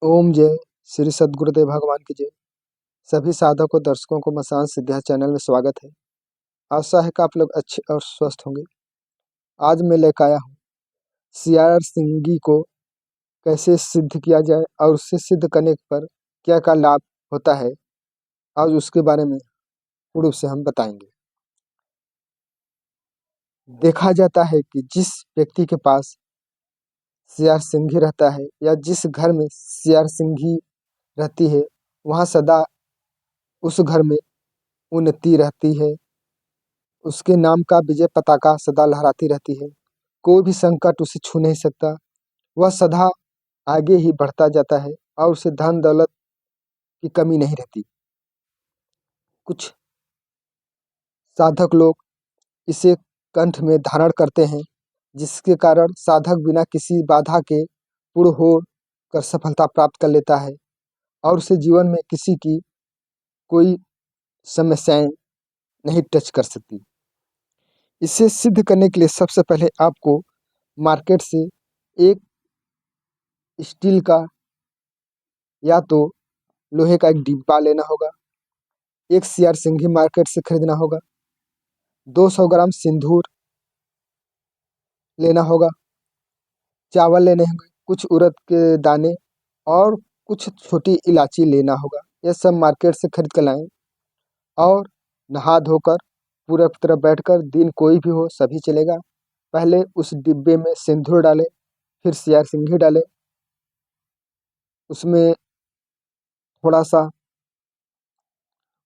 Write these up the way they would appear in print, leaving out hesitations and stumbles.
ओम जय श्री सद्गुरुदेव भगवान की जय। सभी साधकों दर्शकों को मसान सिद्धिया चैनल में स्वागत है। आशा है कि आप लोग अच्छे और स्वस्थ होंगे। आज मैं लेकर आया हूँ सीआर सिंगी को कैसे सिद्ध किया जाए और उससे सिद्ध करने पर क्या क्या लाभ होता है, आज उसके बारे में पूर्ण रूप से हम बताएंगे। देखा जाता है कि जिस व्यक्ति के पास सीआर सिंगी रहता है या जिस घर में सीआर सिंगी रहती है, वहाँ सदा उस घर में उन्नति रहती है। उसके नाम का विजय पताका सदा लहराती रहती है। कोई भी संकट उसे छू नहीं सकता। वह सदा आगे ही बढ़ता जाता है और उसे धन दौलत की कमी नहीं रहती। कुछ साधक लोग इसे कंठ में धारण करते हैं, जिसके कारण साधक बिना किसी बाधा के पूर्ण हो कर सफलता प्राप्त कर लेता है और उसे जीवन में किसी की कोई समस्याएं नहीं टच कर सकती। इसे सिद्ध करने के लिए सबसे पहले आपको मार्केट से एक स्टील का या तो लोहे का एक डिब्बा लेना होगा। एक सीआर सिंगी मार्केट से खरीदना होगा। 200 ग्राम सिंदूर लेना होगा। चावल लेने होंगे, कुछ उड़द के दाने और कुछ छोटी इलायची लेना होगा। ये सब मार्केट से खरीद कर लाएं और नहा धोकर पूरा तरह बैठकर, दिन कोई भी हो सभी चलेगा। पहले उस डिब्बे में सिंदूर डालें, फिर सीआर सिंगी डालें, उसमें थोड़ा सा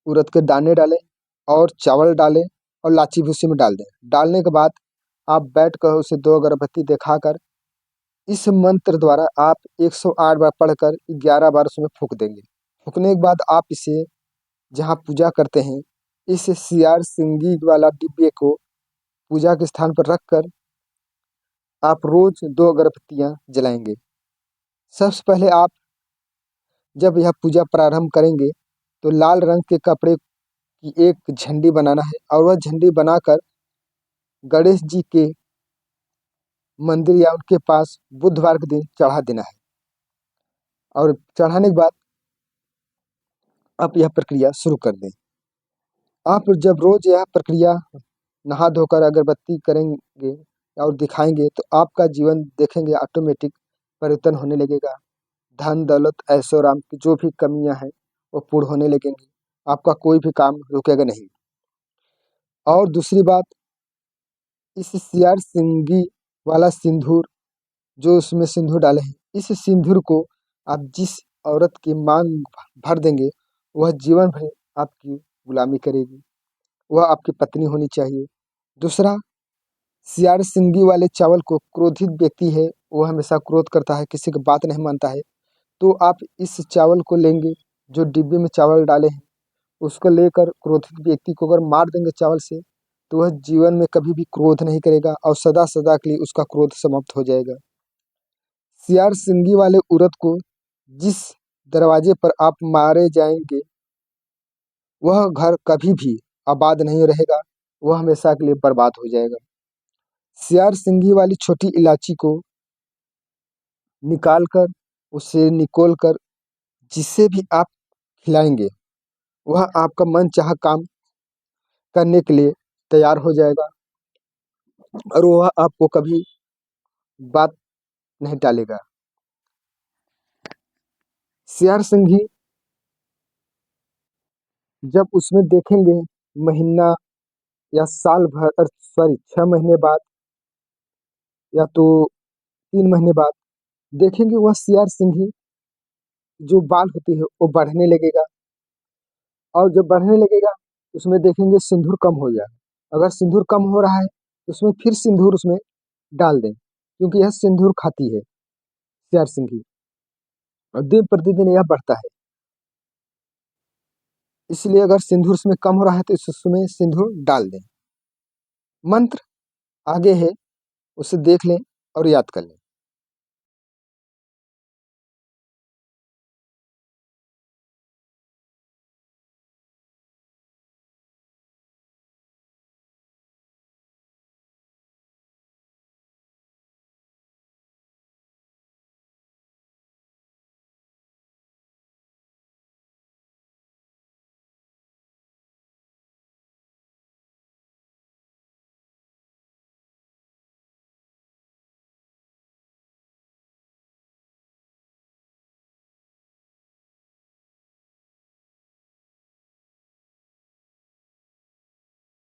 उड़द के दाने डालें और चावल डालें और लाची भी उसी में डाल दें। डालने के बाद आप बैठकर उसे 2 अगरबत्ती दिखाकर इस मंत्र द्वारा आप 108 बार पढ़कर 11 बार उसमें फूंक देंगे। फूंकने के बाद आप इसे जहाँ पूजा करते हैं, इस सीआर सिंगी वाला डिब्बे को पूजा के स्थान पर रखकर आप रोज 2 अगरबत्तियाँ जलाएंगे। सबसे पहले आप जब यह पूजा प्रारंभ करेंगे तो लाल रंग के कपड़े की एक झंडी बनाना है और वह झंडी बनाकर गणेश जी के मंदिर या उनके पास बुधवार के दिन चढ़ा देना है। और चढ़ाने के बाद आप यह प्रक्रिया शुरू कर दें। आप जब रोज यह प्रक्रिया नहा धोकर अगरबत्ती करेंगे और दिखाएंगे तो आपका जीवन देखेंगे ऑटोमेटिक परिवर्तन होने लगेगा। धन दौलत ऐशो आराम की जो भी कमियां हैं वो पूर्ण होने लगेंगी। आपका कोई भी काम रुकेगा नहीं। और दूसरी बात, इस सीआर सिंगी वाला सिंदूर जो उसमें सिंदूर डाले हैं, इस सिंदूर को आप जिस औरत की मांग भर देंगे, वह जीवन भर आपकी गुलामी करेगी। वह आपकी पत्नी होनी चाहिए। दूसरा, सीआर सिंगी वाले चावल को क्रोधित व्यक्ति है, वो हमेशा क्रोध करता है, किसी की बात नहीं मानता है, तो आप इस चावल को लेंगे, जो डिब्बे में चावल डाले हैं उसको लेकर क्रोधित व्यक्ति को अगर मार देंगे चावल से, तो वह जीवन में कभी भी क्रोध नहीं करेगा और सदा सदा के लिए उसका क्रोध समाप्त हो जाएगा। सीआर सिंगी वाले उरद को जिस दरवाजे पर आप मारे जाएंगे, वह घर कभी भी आबाद नहीं रहेगा, वह हमेशा के लिए बर्बाद हो जाएगा। सीआर सिंगी वाली छोटी इलायची को निकाल कर, उसे निकोल कर जिसे भी आप खिलाएंगे, वह आपका मनचाहा काम करने के लिए तैयार हो जाएगा और वह आपको कभी बात नहीं टालेगा। सीआर सिंगी जब उसमें देखेंगे महीना या साल भर, सॉरी 6 महीने बाद या तो 3 महीने बाद देखेंगे, वह सीआर सिंगी जो बाल होती है वो बढ़ने लगेगा और जब बढ़ने लगेगा उसमें देखेंगे सिंदूर कम हो जाए। अगर सिंदूर कम हो रहा है तो उसमें फिर सिंदूर उसमें डाल दें, क्योंकि यह सिंदूर खाती है सीआर सिंगी और दिन प्रतिदिन यह बढ़ता है। इसलिए अगर सिंदूर उसमें कम हो रहा है तो उसमें सिंदूर डाल दें। मंत्र आगे है, उसे देख लें और याद कर लें।